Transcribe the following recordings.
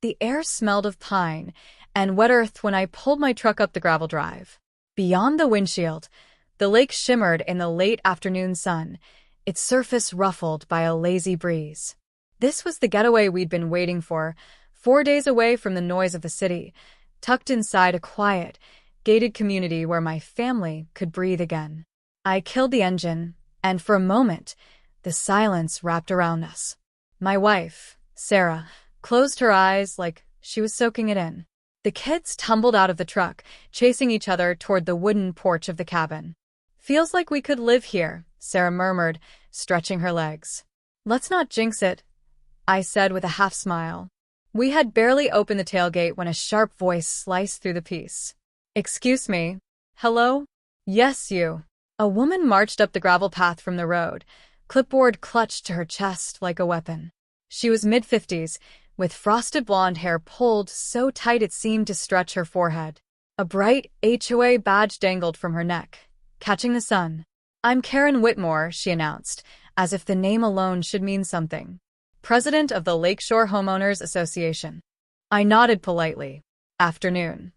The air smelled of pine and wet earth when I pulled my truck up the gravel drive. Beyond the windshield, the lake shimmered in the late afternoon sun, its surface ruffled by a lazy breeze. This was the getaway we'd been waiting for, 4 days away from the noise of the city, tucked inside a quiet, gated community where my family could breathe again. I killed the engine, and for a moment, the silence wrapped around us. My wife, Sarah, closed her eyes like she was soaking it in. The kids tumbled out of the truck, chasing each other toward the wooden porch of the cabin. "Feels like we could live here," Sarah murmured, stretching her legs. "Let's not jinx it," I said with a half-smile. We had barely opened the tailgate when a sharp voice sliced through the peace. "Excuse me. Hello? Yes, you." A woman marched up the gravel path from the road, clipboard clutched to her chest like a weapon. She was mid-50s, with frosted blonde hair pulled so tight it seemed to stretch her forehead. A bright HOA badge dangled from her neck, catching the sun. "I'm Karen Whitmore," she announced, as if the name alone should mean something. "President of the Lakeshore Homeowners Association." I nodded politely. "Afternoon."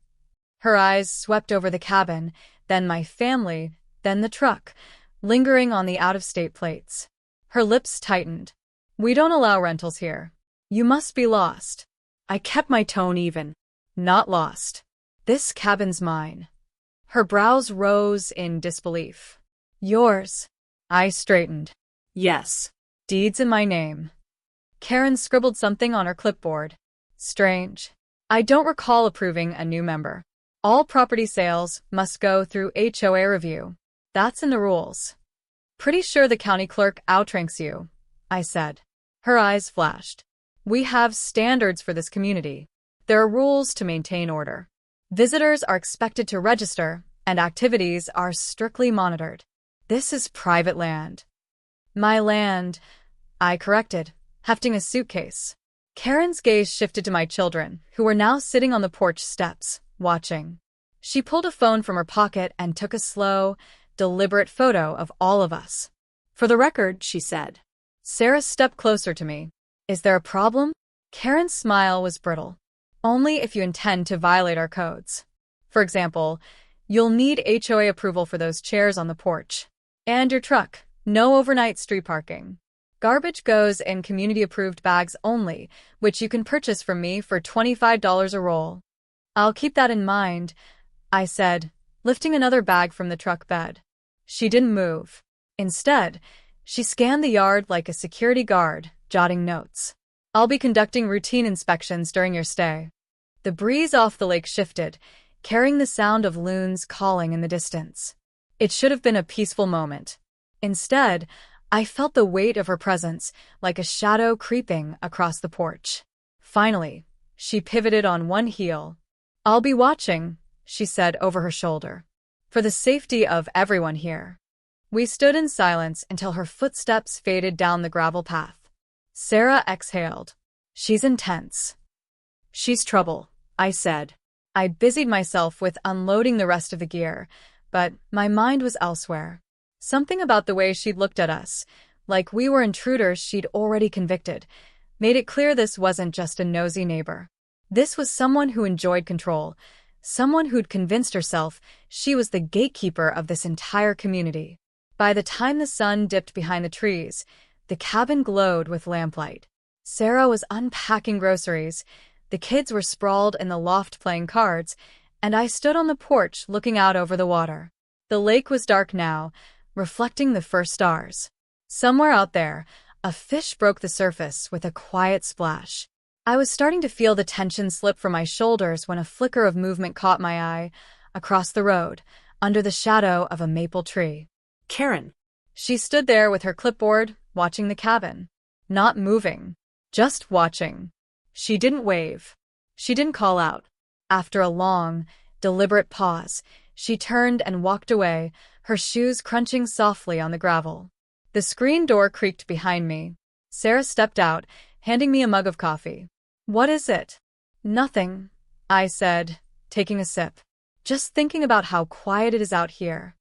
Her eyes swept over the cabin, then my family, then the truck, lingering on the out-of-state plates. Her lips tightened. "We don't allow rentals here. You must be lost." I kept my tone even. "Not lost. This cabin's mine." Her brows rose in disbelief. "Yours?" I straightened. "Yes. Deeds in my name." Karen scribbled something on her clipboard. "Strange. I don't recall approving a new member. All property sales must go through HOA review. That's in the rules." "Pretty sure the county clerk outranks you," I said. Her eyes flashed. "We have standards for this community. There are rules to maintain order. Visitors are expected to register, and activities are strictly monitored. This is private land." "My land," I corrected, hefting a suitcase. Karen's gaze shifted to my children, who were now sitting on the porch steps, watching. She pulled a phone from her pocket and took a slow, deliberate photo of all of us. "For the record," she said. Sarah stepped closer to me. "Is there a problem?" Karen's smile was brittle. "Only if you intend to violate our codes. For example, you'll need HOA approval for those chairs on the porch. And your truck. No overnight street parking. Garbage goes in community-approved bags only, which you can purchase from me for $25 a roll." "I'll keep that in mind," I said, lifting another bag from the truck bed. She didn't move. Instead, she scanned the yard like a security guard, jotting notes. "I'll be conducting routine inspections during your stay." The breeze off the lake shifted, carrying the sound of loons calling in the distance. It should have been a peaceful moment. Instead, I felt the weight of her presence, like a shadow creeping across the porch. Finally, she pivoted on one heel. "I'll be watching," she said over her shoulder. "For the safety of everyone here." We stood in silence until her footsteps faded down the gravel path. Sarah exhaled. "She's intense." "She's trouble," I said. I busied myself with unloading the rest of the gear, but my mind was elsewhere. Something about the way she'd looked at us, like we were intruders she'd already convicted, made it clear this wasn't just a nosy neighbor. This was someone who enjoyed control, someone who'd convinced herself she was the gatekeeper of this entire community. By the time the sun dipped behind the trees, the cabin glowed with lamplight. Sarah was unpacking groceries, the kids were sprawled in the loft playing cards, and I stood on the porch looking out over the water. The lake was dark now, reflecting the first stars. Somewhere out there, a fish broke the surface with a quiet splash. I was starting to feel the tension slip from my shoulders when a flicker of movement caught my eye, across the road, under the shadow of a maple tree. "Karen." She stood there with her clipboard, watching the cabin. Not moving. Just watching. She didn't wave. She didn't call out. After a long, deliberate pause, she turned and walked away, her shoes crunching softly on the gravel. The screen door creaked behind me. Sarah stepped out, handing me a mug of coffee. "What is it?" "Nothing," I said, taking a sip. "Just thinking about how quiet it is out here."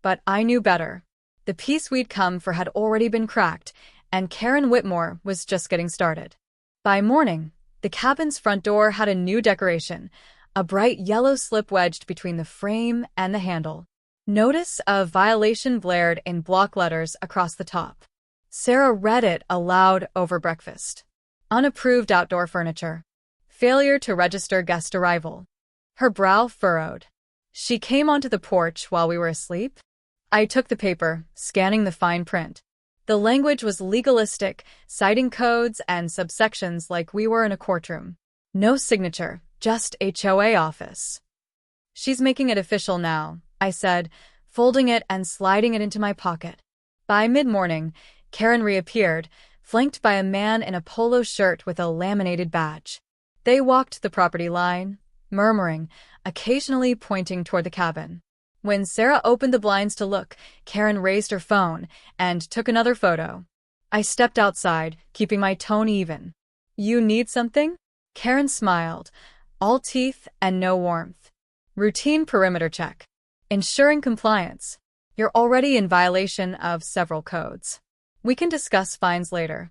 But I knew better. The peace we'd come for had already been cracked, and Karen Whitmore was just getting started. By morning, The cabin's front door had a new decoration, a bright yellow slip wedged between the frame and the handle. Notice of violation blared in block letters across the top. Sarah read it aloud over breakfast. Unapproved outdoor furniture. Failure to register guest arrival. Her brow furrowed. She came onto the porch while we were asleep. I took the paper, scanning the fine print. The language was legalistic, citing codes and subsections like we were in a courtroom. No signature, just HOA office. She's making it official now, I said, folding it and sliding it into my pocket. By mid-morning, Karen reappeared, flanked by a man in a polo shirt with a laminated badge. They walked the property line, murmuring, occasionally pointing toward the cabin. When Sarah opened the blinds to look, Karen raised her phone and took another photo. I stepped outside, keeping my tone even. "You need something?" Karen smiled, all teeth and no warmth. "Routine perimeter check. Ensuring compliance. You're already in violation of several codes. We can discuss fines later."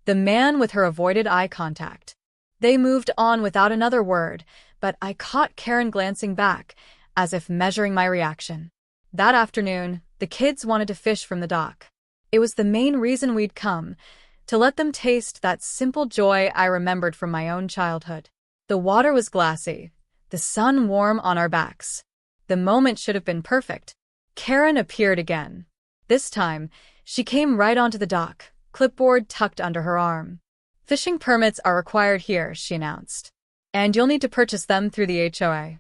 The man with her avoided eye contact. They moved on without another word, but I caught Karen glancing back, as if measuring my reaction. That afternoon, the kids wanted to fish from the dock. It was the main reason we'd come, to let them taste that simple joy I remembered from my own childhood. The water was glassy, the sun warm on our backs. The moment should have been perfect. Karen appeared again. This time, she came right onto the dock, clipboard tucked under her arm. "Fishing permits are required here," she announced. "And you'll need to purchase them through the HOA.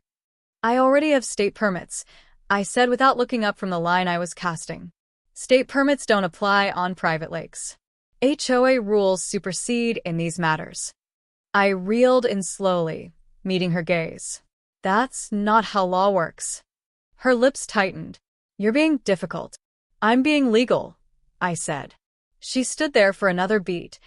"I already have state permits," I said without looking up from the line I was casting. "State permits don't apply on private lakes. HOA rules supersede in these matters." I reeled in slowly, meeting her gaze. "That's not how law works." Her lips tightened. "You're being difficult." "I'm being legal," I said. She stood there for another beat,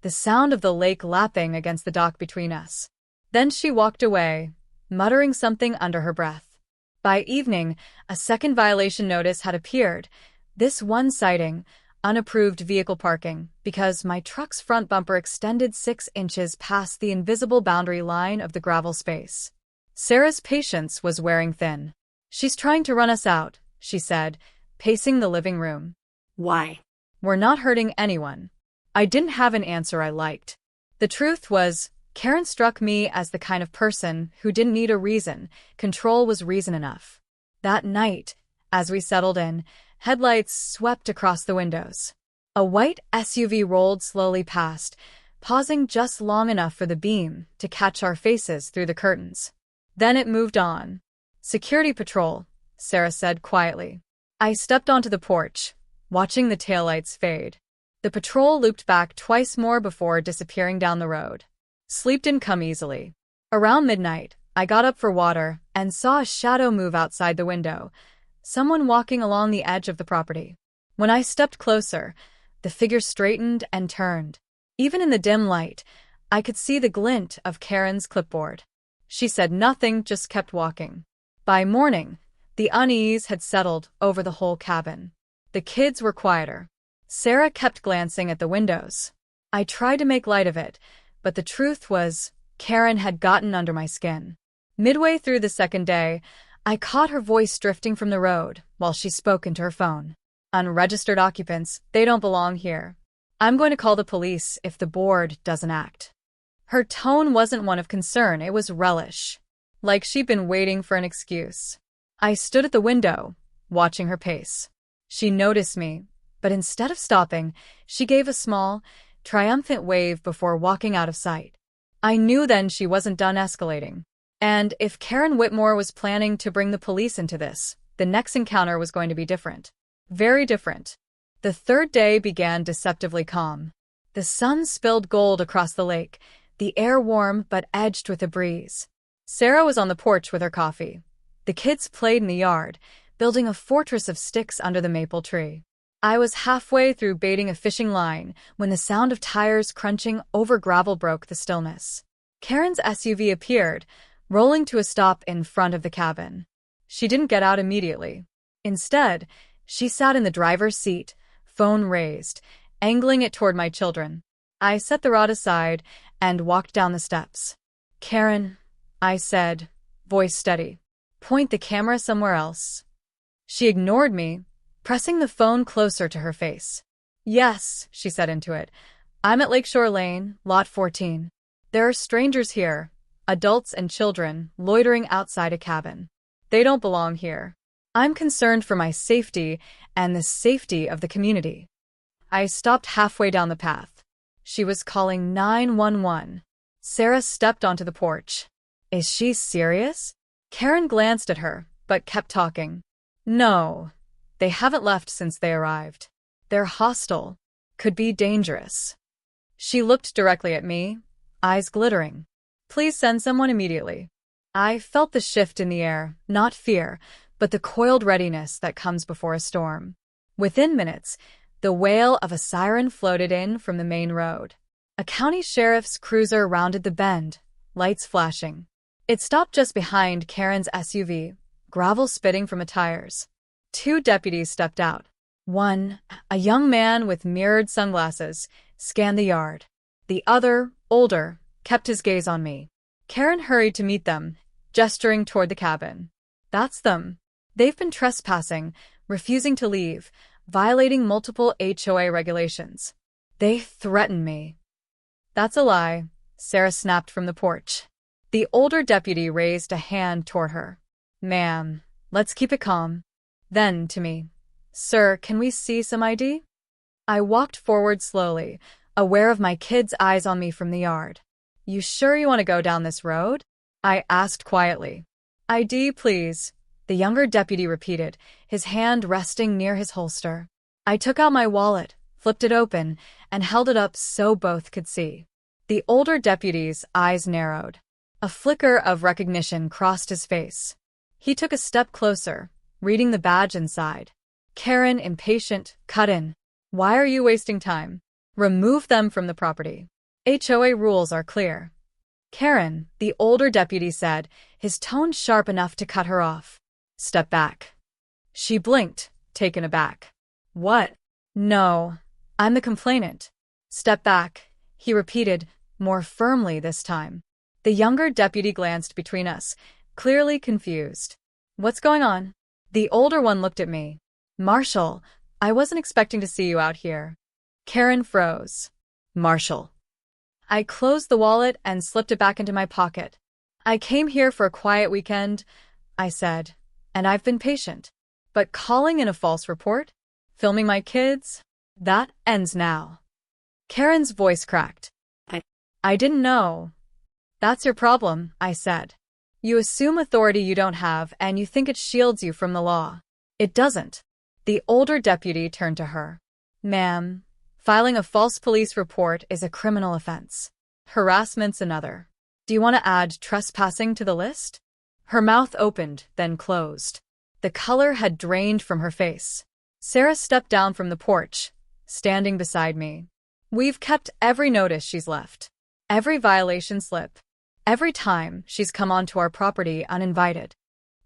the sound of the lake lapping against the dock between us. Then she walked away, muttering something under her breath. By evening, a second violation notice had appeared, this one citing unapproved vehicle parking because my truck's front bumper extended 6 inches past the invisible boundary line of the gravel space. Sarah's patience was wearing thin. "She's trying to run us out," she said, pacing the living room. "Why?" "We're not hurting anyone." I didn't have an answer I liked. The truth was, Karen struck me as the kind of person who didn't need a reason. Control was reason enough. That night, as we settled in, headlights swept across the windows. A white SUV rolled slowly past, pausing just long enough for the beam to catch our faces through the curtains. Then it moved on. "Security patrol," Sarah said quietly. I stepped onto the porch, watching the taillights fade. The patrol looped back twice more before disappearing down the road. Sleep didn't come easily. Around midnight, I got up for water and saw a shadow move outside the window, someone walking along the edge of the property. When I stepped closer, the figure straightened and turned. Even in the dim light, I could see the glint of Karen's clipboard. She said nothing, just kept walking. By morning, the unease had settled over the whole cabin. The kids were quieter. Sarah kept glancing at the windows. I tried to make light of it, but the truth was, Karen had gotten under my skin. Midway through the second day, I caught her voice drifting from the road while she spoke into her phone. "Unregistered occupants, they don't belong here. I'm going to call the police if the board doesn't act." Her tone wasn't one of concern, it was relish. Like she'd been waiting for an excuse. I stood at the window, watching her pace. She noticed me, but instead of stopping, she gave a small, triumphant wave before walking out of sight. I knew then she wasn't done escalating. And if Karen Whitmore was planning to bring the police into this, the next encounter was going to be different. Very different. The third day began deceptively calm. The sun spilled gold across the lake, the air warm but edged with a breeze. Sarah was on the porch with her coffee. The kids played in the yard, building a fortress of sticks under the maple tree. I was halfway through baiting a fishing line when the sound of tires crunching over gravel broke the stillness. Karen's SUV appeared, rolling to a stop in front of the cabin. She didn't get out immediately. Instead, she sat in the driver's seat, phone raised, angling it toward my children. I set the rod aside and walked down the steps. "Karen," I said, voice steady. "Point the camera somewhere else." She ignored me, pressing the phone closer to her face. "Yes," she said into it. "I'm at Lakeshore Lane, Lot 14. There are strangers here, adults and children, loitering outside a cabin. They don't belong here. I'm concerned for my safety and the safety of the community." I stopped halfway down the path. She was calling 911. Sarah stepped onto the porch. "Is she serious?" Karen glanced at her, but kept talking. "No, they haven't left since they arrived. They're hostile. Could be dangerous." She looked directly at me, eyes glittering. "Please send someone immediately." I felt the shift in the air, not fear, but the coiled readiness that comes before a storm. Within minutes, the wail of a siren floated in from the main road. A county sheriff's cruiser rounded the bend, lights flashing. It stopped just behind Karen's SUV, gravel spitting from the tires. 2 deputies stepped out. One, a young man with mirrored sunglasses, scanned the yard. The other, older, kept his gaze on me. Karen hurried to meet them, gesturing toward the cabin. "That's them. They've been trespassing, refusing to leave, violating multiple HOA regulations. They threaten me." "That's a lie," Sarah snapped from the porch. The older deputy raised a hand toward her. "Ma'am, let's keep it calm." Then, to me, "Sir, can we see some ID?" I walked forward slowly, aware of my kid's eyes on me from the yard. "You sure you want to go down this road?" I asked quietly. "ID, please," the younger deputy repeated, his hand resting near his holster. I took out my wallet, flipped it open, and held it up so both could see. The older deputy's eyes narrowed. A flicker of recognition crossed his face. He took a step closer, reading the badge inside. Karen, impatient, cut in. "Why are you wasting time? Remove them from the property. HOA rules are clear." "Karen," the older deputy said, his tone sharp enough to cut her off. "Step back." She blinked, taken aback. "What?" "No, I'm the complainant." "Step back," he repeated, more firmly this time. The younger deputy glanced between us, clearly confused. "What's going on?" The older one looked at me. "Marshal, I wasn't expecting to see you out here." Karen froze. "Marshal." I closed the wallet and slipped it back into my pocket. "I came here for a quiet weekend," I said, "and I've been patient. But calling in a false report? Filming my kids? That ends now." Karen's voice cracked. I didn't know." "That's your problem," I said. "You assume authority you don't have and you think it shields you from the law. It doesn't." The older deputy turned to her. "Ma'am, filing a false police report is a criminal offense. Harassment's another. Do you want to add trespassing to the list?" Her mouth opened, then closed. The color had drained from her face. Sarah stepped down from the porch, standing beside me. "We've kept every notice she's left. Every violation slip. Every time she's come onto our property uninvited."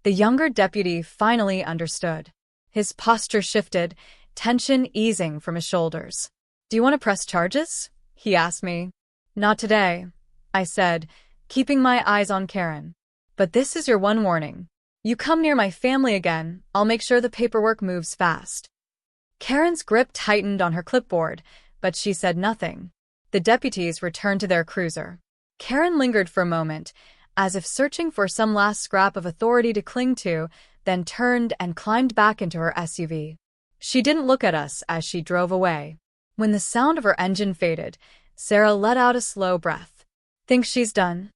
The younger deputy finally understood. His posture shifted, tension easing from his shoulders. "Do you want to press charges?" he asked me. "Not today," I said, keeping my eyes on Karen. "But this is your one warning. You come near my family again, I'll make sure the paperwork moves fast." Karen's grip tightened on her clipboard, but she said nothing. The deputies returned to their cruiser. Karen lingered for a moment, as if searching for some last scrap of authority to cling to, then turned and climbed back into her SUV. She didn't look at us as she drove away. When the sound of her engine faded, Sarah let out a slow breath. "Think she's done?"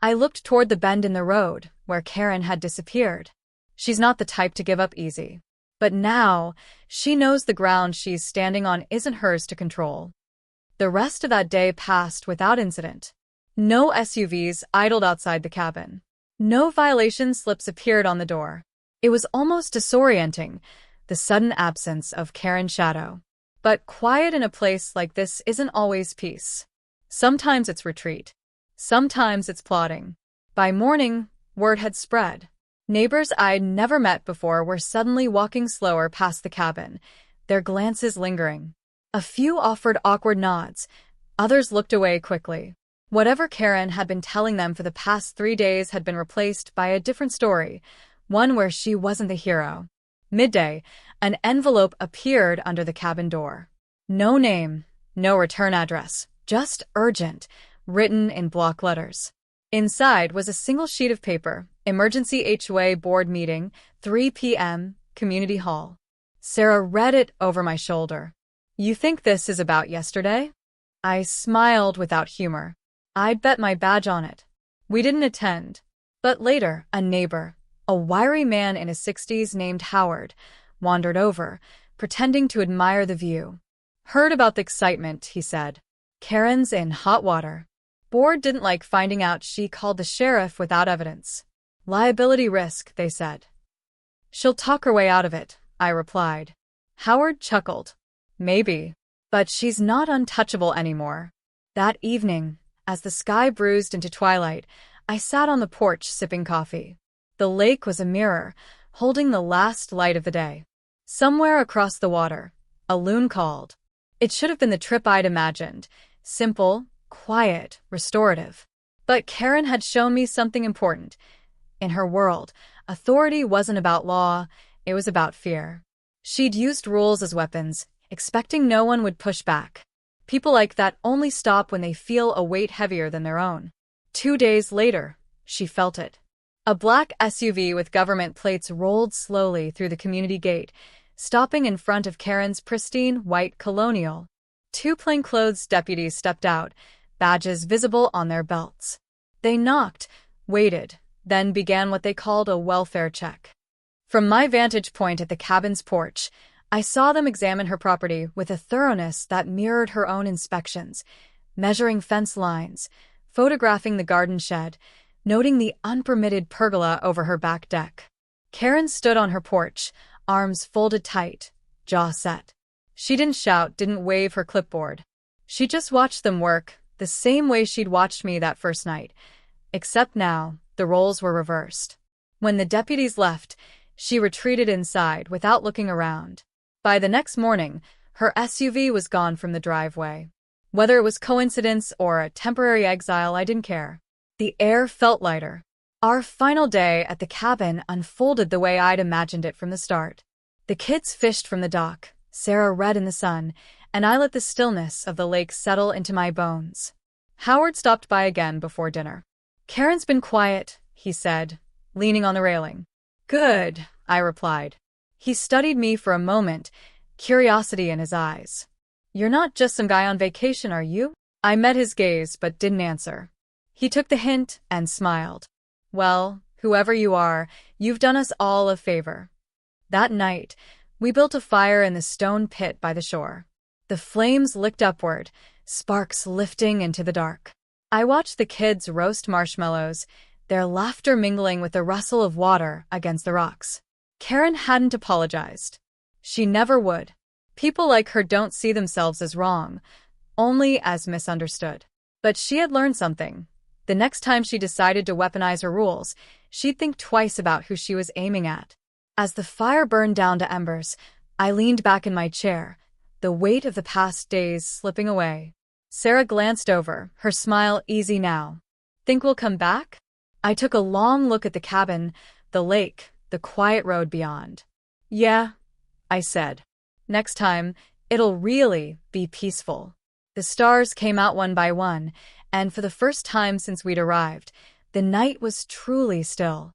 I looked toward the bend in the road, where Karen had disappeared. She's not the type to give up easy. But now, she knows the ground she's standing on isn't hers to control. The rest of that day passed without incident. No SUVs idled outside the cabin. No violation slips appeared on the door. It was almost disorienting, the sudden absence of Karen's shadow. But quiet in a place like this isn't always peace. Sometimes it's retreat. Sometimes it's plotting. By morning, word had spread. Neighbors I'd never met before were suddenly walking slower past the cabin, their glances lingering. A few offered awkward nods. Others looked away quickly. Whatever Karen had been telling them for the past 3 days had been replaced by a different story, one where she wasn't the hero. Midday, an envelope appeared under the cabin door. No name, no return address, just urgent, written in block letters. Inside was a single sheet of paper, emergency HOA board meeting, 3 p.m., community hall. Sarah read it over my shoulder. You think this is about yesterday? I smiled without humor. I'd bet my badge on it. We didn't attend. But later, a neighbor, a wiry man in his 60s named Howard, wandered over, pretending to admire the view. Heard about the excitement, he said. Karen's in hot water. Board didn't like finding out she called the sheriff without evidence. Liability risk, they said. She'll talk her way out of it, I replied. Howard chuckled. Maybe. But she's not untouchable anymore. That evening, as the sky bruised into twilight, I sat on the porch sipping coffee. The lake was a mirror, holding the last light of the day. Somewhere across the water, a loon called. It should have been the trip I'd imagined. Simple, quiet, restorative. But Karen had shown me something important. In her world, authority wasn't about law, it was about fear. She'd used rules as weapons, expecting no one would push back. People like that only stop when they feel a weight heavier than their own. 2 days later, she felt it. A black SUV with government plates rolled slowly through the community gate, stopping in front of Karen's pristine white Colonial. 2 plainclothes deputies stepped out, badges visible on their belts. They knocked, waited, then began what they called a welfare check. From my vantage point at the cabin's porch, I saw them examine her property with a thoroughness that mirrored her own inspections, measuring fence lines, photographing the garden shed, noting the unpermitted pergola over her back deck. Karen stood on her porch, arms folded tight, jaw set. She didn't shout, didn't wave her clipboard. She just watched them work, the same way she'd watched me that first night. Except now, the roles were reversed. When the deputies left, she retreated inside without looking around. By the next morning, her SUV was gone from the driveway. Whether it was coincidence or a temporary exile, I didn't care. The air felt lighter. Our final day at the cabin unfolded the way I'd imagined it from the start. The kids fished from the dock, Sarah read in the sun, and I let the stillness of the lake settle into my bones. Howard stopped by again before dinner. Karen's been quiet, he said, leaning on the railing. Good, I replied. He studied me for a moment, curiosity in his eyes. You're not just some guy on vacation, are you? I met his gaze but didn't answer. He took the hint and smiled. Well, whoever you are, you've done us all a favor. That night, we built a fire in the stone pit by the shore. The flames licked upward, sparks lifting into the dark. I watched the kids roast marshmallows, their laughter mingling with the rustle of water against the rocks. Karen hadn't apologized. She never would. People like her don't see themselves as wrong, only as misunderstood. But she had learned something. The next time she decided to weaponize her rules, she'd think twice about who she was aiming at. As the fire burned down to embers, I leaned back in my chair, the weight of the past days slipping away. Sarah glanced over, her smile easy now. Think we'll come back? I took a long look at the cabin, the lake, the quiet road beyond. Yeah, I said. Next time, it'll really be peaceful. The stars came out one by one, and for the first time since we'd arrived, the night was truly still.